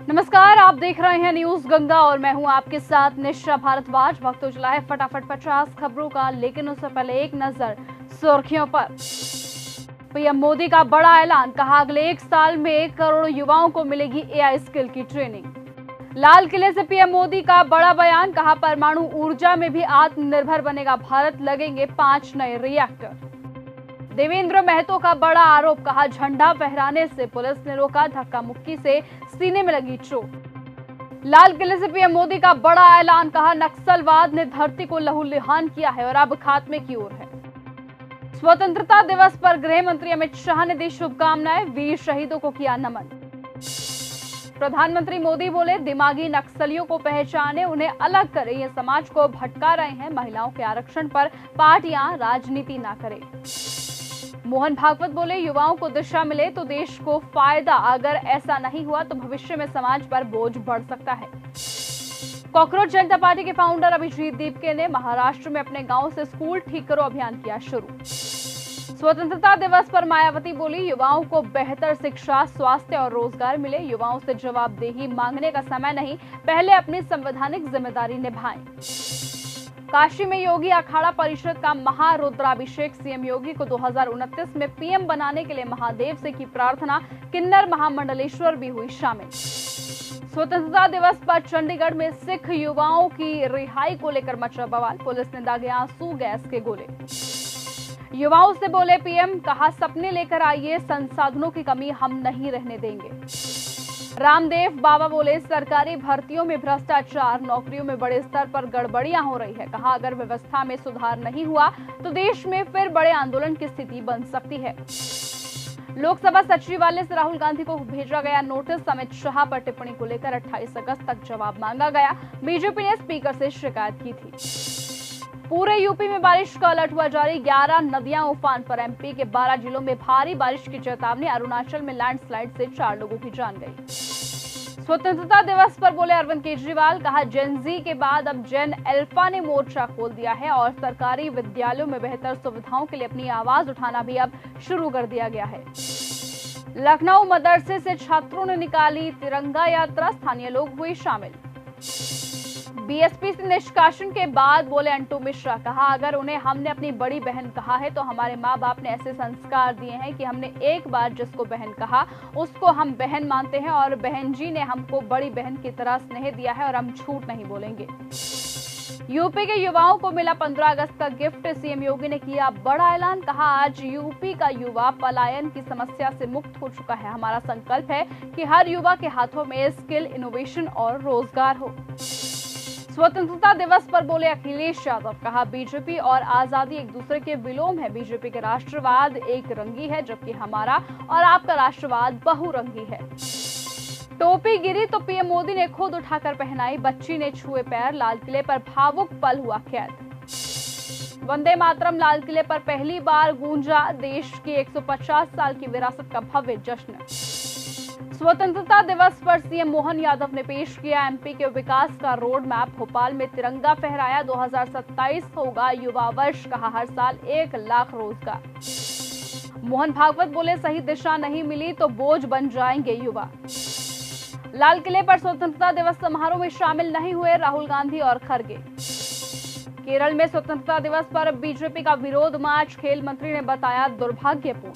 नमस्कार, आप देख रहे हैं न्यूज गंगा और मैं हूं आपके साथ निशा भारद्वाज। वक्त तो चला है फटाफट 50 खबरों का, लेकिन उससे पहले एक नजर सुर्खियों पर। पीएम मोदी का बड़ा ऐलान, कहा अगले 1 साल में 1 करोड़ युवाओं को मिलेगी एआई स्किल की ट्रेनिंग। लाल किले से पीएम मोदी का बड़ा बयान, कहा परमाणु ऊर्जा में भी आत्मनिर्भर बनेगा भारत, लगेंगे 5 नए रिएक्टर। देवेंद्र महतो का बड़ा आरोप, कहा झंडा फहराने से पुलिस ने रोका, धक्का मुक्की से सीने में लगी चोट। लाल किले से पीएम मोदी का बड़ा ऐलान, कहा नक्सलवाद ने धरती को लहूलुहान किया है और अब खात्मे की ओर है। स्वतंत्रता दिवस पर गृह मंत्री अमित शाह ने दी शुभकामनाएं, वीर शहीदों को किया नमन। प्रधानमंत्री मोदी बोले दिमागी नक्सलियों को पहचाने, उन्हें अलग करें, ये समाज को भटका रहे हैं। महिलाओं के आरक्षण पर पार्टियां राजनीति ना करें। मोहन भागवत बोले युवाओं को दिशा मिले तो देश को फायदा, अगर ऐसा नहीं हुआ तो भविष्य में समाज पर बोझ बढ़ सकता है। कॉकरोच जनता पार्टी के फाउंडर अभिजीत दीपके ने महाराष्ट्र में अपने गांव से स्कूल ठीक करो अभियान किया शुरू। स्वतंत्रता दिवस पर मायावती बोली युवाओं को बेहतर शिक्षा, स्वास्थ्य और रोजगार मिले। युवाओं से जवाबदेही मांगने का समय नहीं, पहले अपनी संवैधानिक जिम्मेदारी निभाएं। काशी में योगी अखाड़ा परिषद का महारुद्राभिषेक, सीएम योगी को 2029 में पीएम बनाने के लिए महादेव से की प्रार्थना, किन्नर महामंडलेश्वर भी हुई शामिल। स्वतंत्रता दिवस पर चंडीगढ़ में सिख युवाओं की रिहाई को लेकर मचा बवाल, पुलिस ने दागे आंसू गैस के गोले। युवाओं से बोले पीएम, कहा सपने लेकर आइए, संसाधनों की कमी हम नहीं रहने देंगे। रामदेव बाबा बोले सरकारी भर्तियों में भ्रष्टाचार, नौकरियों में बड़े स्तर पर गड़बड़ियां हो रही है। कहा अगर व्यवस्था में सुधार नहीं हुआ तो देश में फिर बड़े आंदोलन की स्थिति बन सकती है। लोकसभा सचिवालय से राहुल गांधी को भेजा गया नोटिस, अमित शाह पर टिप्पणी को लेकर 28 अगस्त तक जवाब मांगा गया। बीजेपी ने स्पीकर से शिकायत की थी। पूरे यूपी में बारिश का अलर्ट हुआ जारी, 11 नदियां उफान पर। एमपी के 12 जिलों में भारी बारिश की चेतावनी, अरुणाचल में लैंडस्लाइड से 4 लोगों की जान गई। स्वतंत्रता दिवस पर बोले अरविंद केजरीवाल, कहा जेन जी के बाद अब जेन अल्फा ने मोर्चा खोल दिया है और सरकारी विद्यालयों में बेहतर सुविधाओं के लिए अपनी आवाज उठाना भी अब शुरू कर दिया गया है। लखनऊ मदरसे से छात्रों ने निकाली तिरंगा यात्रा, स्थानीय लोग हुए शामिल। बीएसपी से निष्कासन के बाद बोले अंटू मिश्रा, कहा अगर उन्हें हमने अपनी बड़ी बहन कहा है तो हमारे माँ बाप ने ऐसे संस्कार दिए हैं कि हमने एक बार जिसको बहन कहा उसको हम बहन मानते हैं और बहन जी ने हमको बड़ी बहन की तरह स्नेह दिया है और हम झूठ नहीं बोलेंगे। यूपी के युवाओं को मिला 15 अगस्त का गिफ्ट, सीएम योगी ने किया बड़ा ऐलान, कहा आज यूपी का युवा पलायन की समस्या से मुक्त हो चुका है। हमारा संकल्प है कि हर युवा के हाथों में स्किल, इनोवेशन और रोजगार हो। स्वतंत्रता दिवस पर बोले अखिलेश यादव, कहा बीजेपी और आजादी एक दूसरे के विलोम है। बीजेपी का राष्ट्रवाद एक रंगी है जबकि हमारा और आपका राष्ट्रवाद बहुरंगी है। टोपी गिरी तो पीएम मोदी ने खुद उठाकर पहनाई, बच्ची ने छुए पैर, लाल किले पर भावुक पल हुआ कैद। वंदे मातरम लाल किले पर पहली बार गूंजा, देश की 150 साल की विरासत का भव्य जश्न। स्वतंत्रता दिवस पर सीएम मोहन यादव ने पेश किया एमपी के विकास का रोड मैप, भोपाल में तिरंगा फहराया। 2027 होगा युवा वर्ष, कहा हर साल 1 लाख रोजगार। मोहन भागवत बोले सही दिशा नहीं मिली तो बोझ बन जाएंगे युवा। लाल किले पर स्वतंत्रता दिवस समारोह में शामिल नहीं हुए राहुल गांधी और खरगे। केरल में स्वतंत्रता दिवस पर बीजेपी का विरोध मार्च, खेल मंत्री ने बताया दुर्भाग्यपूर्ण।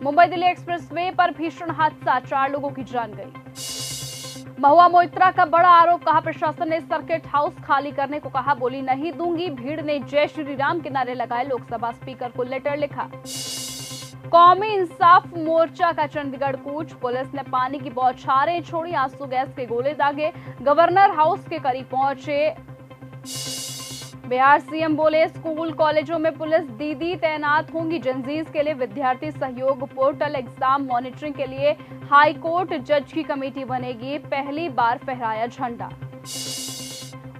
मुंबई दिल्ली एक्सप्रेसवे पर भीषण हादसा, 4 लोगों की जान गई। महुआ मोइत्रा का बड़ा आरोप, कहा प्रशासन ने सर्किट हाउस खाली करने को कहा, बोली नहीं दूंगी। भीड़ ने जय श्री राम के नारे लगाए, लोकसभा स्पीकर को लेटर लिखा। कौमी इंसाफ मोर्चा का चंडीगढ़ कूच, पुलिस ने पानी की बौछारें छोड़ी, आंसू गैस के गोले दागे, गवर्नर हाउस के करीब पहुंचे। बिहार सीएम बोले स्कूल कॉलेजों में पुलिस दीदी तैनात होंगी। जनजीज के लिए विद्यार्थी सहयोग पोर्टल, एग्जाम मॉनिटरिंग के लिए हाई कोर्ट जज की कमेटी बनेगी, पहली बार फहराया झंडा।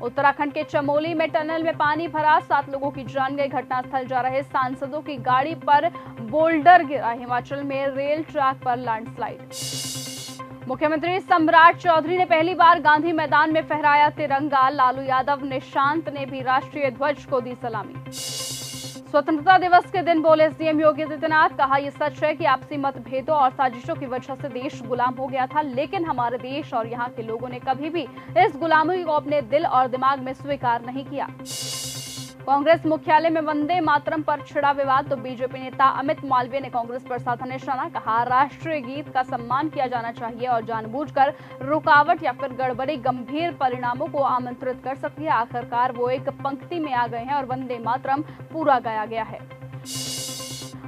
उत्तराखंड के चमोली में टनल में पानी भरा, 7 लोगों की जान गई, घटनास्थल जा रहे सांसदों की गाड़ी पर बोल्डर गिरा। हिमाचल में रेल ट्रैक पर लैंडस्लाइड। मुख्यमंत्री सम्राट चौधरी ने पहली बार गांधी मैदान में फहराया तिरंगा, लालू यादव, निशांत ने भी राष्ट्रीय ध्वज को दी सलामी। स्वतंत्रता दिवस के दिन बोले सीएम योगी आदित्यनाथ, कहा यह सच है कि आपसी मतभेदों और साजिशों की वजह से देश गुलाम हो गया था, लेकिन हमारे देश और यहाँ के लोगों ने कभी भी इस गुलामी को अपने दिल और दिमाग में स्वीकार नहीं किया। कांग्रेस मुख्यालय में वंदे मातरम पर छिड़ा विवाद तो बीजेपी नेता अमित मालवीय ने कांग्रेस पर साधा निशाना, कहा राष्ट्रीय गीत का सम्मान किया जाना चाहिए और जानबूझकर रुकावट या फिर गड़बड़ी गंभीर परिणामों को आमंत्रित कर सकती है। आखिरकार वो एक पंक्ति में आ गए हैं और वंदे मातरम पूरा गाया गया है।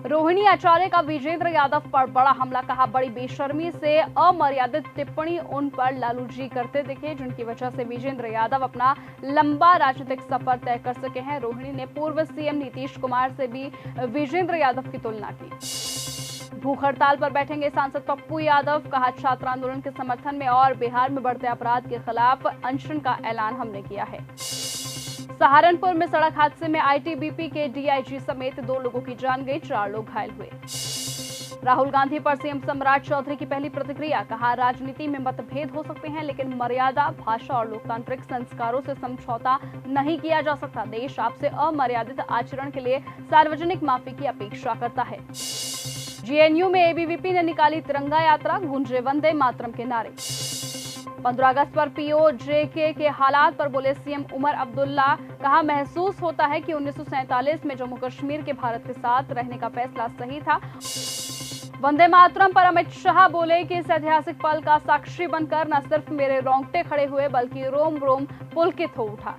रोहिणी आचार्य का विजेंद्र यादव पर बड़ा हमला, कहा बड़ी बेशर्मी से अमर्यादित टिप्पणी उन पर लालू जी करते दिखे, जिनकी वजह से विजेंद्र यादव अपना लंबा राजनीतिक सफर तय कर सके हैं। रोहिणी ने पूर्व सीएम नीतीश कुमार से भी विजेंद्र यादव की तुलना की। भूख हड़ताल पर बैठेंगे सांसद पप्पू यादव, कहा छात्र आंदोलन के समर्थन में और बिहार में बढ़ते अपराध के खिलाफ अनशन का ऐलान हमने किया है। सहारनपुर में सड़क हादसे में आईटीबीपी के डीआईजी समेत 2 लोगों की जान गई, 4 लोग घायल हुए। राहुल गांधी पर सीएम सम्राट चौधरी की पहली प्रतिक्रिया, कहा राजनीति में मतभेद हो सकते हैं लेकिन मर्यादा, भाषा और लोकतांत्रिक संस्कारों से समझौता नहीं किया जा सकता। देश आपसे अमर्यादित आचरण के लिए सार्वजनिक माफी की अपेक्षा करता है। जेएनयू में एबीवीपी ने निकाली तिरंगा यात्रा, गूंजे वंदे मातरम के नारे। 15 अगस्त पर पीओजेके के हालात पर बोले सीएम उमर अब्दुल्ला, कहा महसूस होता है कि 1947 में जम्मू कश्मीर के भारत के साथ रहने का फैसला सही था। वंदे मातरम पर अमित शाह बोले कि इस ऐतिहासिक पल का साक्षी बनकर न सिर्फ मेरे रोंगटे खड़े हुए बल्कि रोम रोम पुलकित हो उठा।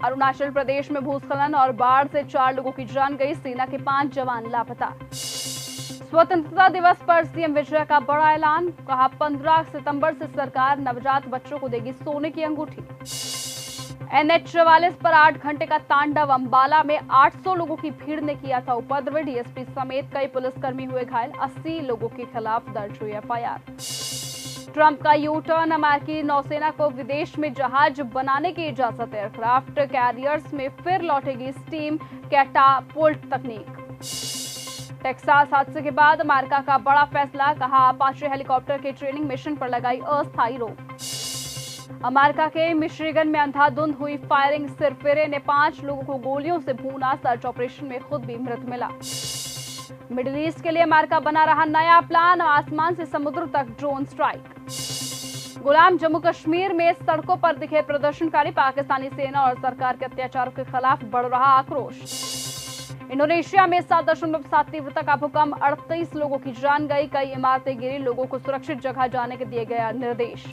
अरुणाचल प्रदेश में भूस्खलन और बाढ़ से 4 लोगों की जान गई, सेना के 5 जवान लापता। स्वतंत्रता दिवस पर सीएम विजय का बड़ा ऐलान, कहा 15 सितंबर से सरकार नवजात बच्चों को देगी सोने की अंगूठी। NH-44 पर 8 घंटे का तांडव, अंबाला में 800 लोगों की भीड़ ने किया था उपद्रव, डीएसपी समेत कई पुलिसकर्मी हुए घायल, 80 लोगों के खिलाफ दर्ज हुई एफआईआर। ट्रंप का यू टर्न, अमेरिकी नौसेना को विदेश में जहाज बनाने की इजाजत, एयरक्राफ्ट कैरियर्स में फिर लौटेगी स्टीम कैटापुल्ट तकनीक। टेक्सास हादसे के बाद अमेरिका का बड़ा फैसला, कहा अपाचे हेलीकॉप्टर के ट्रेनिंग मिशन पर लगाई अस्थायी रोक। अमेरिका के मिशिगन में अंधाधुंध हुई फायरिंग, सिरफिरे ने 5 लोगों को गोलियों से भूना, सर्च ऑपरेशन में खुद भी मृत मिला। मिडिल ईस्ट के लिए अमेरिका बना रहा नया प्लान, आसमान से समुद्र तक ड्रोन स्ट्राइक। गुलाम जम्मू कश्मीर में सड़कों पर दिखे प्रदर्शनकारी, पाकिस्तानी सेना और सरकार के अत्याचारों के खिलाफ बढ़ रहा आक्रोश। इंडोनेशिया में 7.7 तीव्रता का भूकंप, 38 लोगों की जान गई, कई इमारतें गिरी, लोगों को सुरक्षित जगह जाने के दिए गए निर्देश।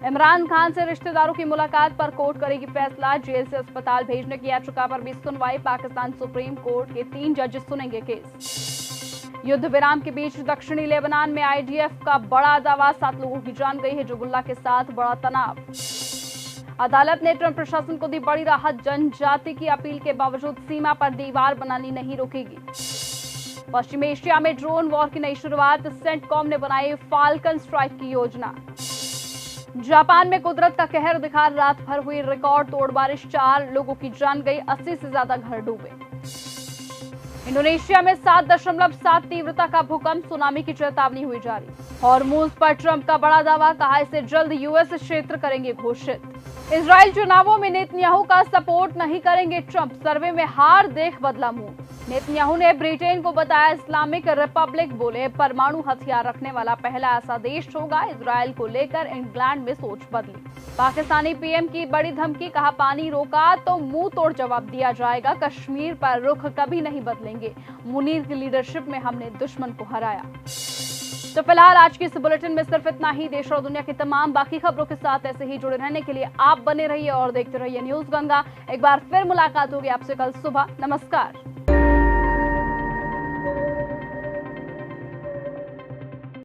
इमरान खान से रिश्तेदारों की मुलाकात पर कोर्ट करेगी फैसला, जेल से अस्पताल भेजने की याचिका पर भी सुनवाई, पाकिस्तान सुप्रीम कोर्ट के 3 जज सुनेंगे केस। युद्ध विराम के बीच दक्षिणी लेबनान में आईडीएफ का बड़ा दावा, 7 लोगों की जान गई है, हिजबुल्लाह के साथ बड़ा तनाव। अदालत ने ट्रंप प्रशासन को दी बड़ी राहत, जनजाति की अपील के बावजूद सीमा पर दीवार बनानी नहीं रोकेगी। पश्चिम एशिया में ड्रोन वॉर की नई शुरुआत, सेंटकॉम ने बनाई फाल्कन स्ट्राइक की योजना। जापान में कुदरत का कहर दिखा, रात भर हुई रिकॉर्ड तोड़ बारिश, 4 लोगों की जान गई, 80 से ज्यादा घर डूबे। इंडोनेशिया में 7.7 तीव्रता का भूकंप, सुनामी की चेतावनी हुई जारी। हॉर्मुज पर ट्रंप का बड़ा दावा, कहा इसे जल्द यूएस क्षेत्र करेंगे घोषित। इजराइल चुनावों में नेतन्याहू का सपोर्ट नहीं करेंगे ट्रंप, सर्वे में हार देख बदला मुंह। नेतन्याहू ने ब्रिटेन को बताया इस्लामिक रिपब्लिक, बोले परमाणु हथियार रखने वाला पहला ऐसा देश होगा। इजराइल को लेकर इंग्लैंड में सोच बदली। पाकिस्तानी पीएम की बड़ी धमकी, कहा पानी रोका तो मुंह तोड़ जवाब दिया जाएगा, कश्मीर पर रुख कभी नहीं बदलेंगे, मुनीर की लीडरशिप में हमने दुश्मन को हराया। तो फिलहाल आज की इस बुलेटिन में सिर्फ इतना ही। देश और दुनिया की तमाम बाकी खबरों के साथ ऐसे ही जुड़े रहने के लिए आप बने रहिए और देखते रहिए न्यूज गंगा। एक बार फिर मुलाकात होगी आपसे कल सुबह। नमस्कार।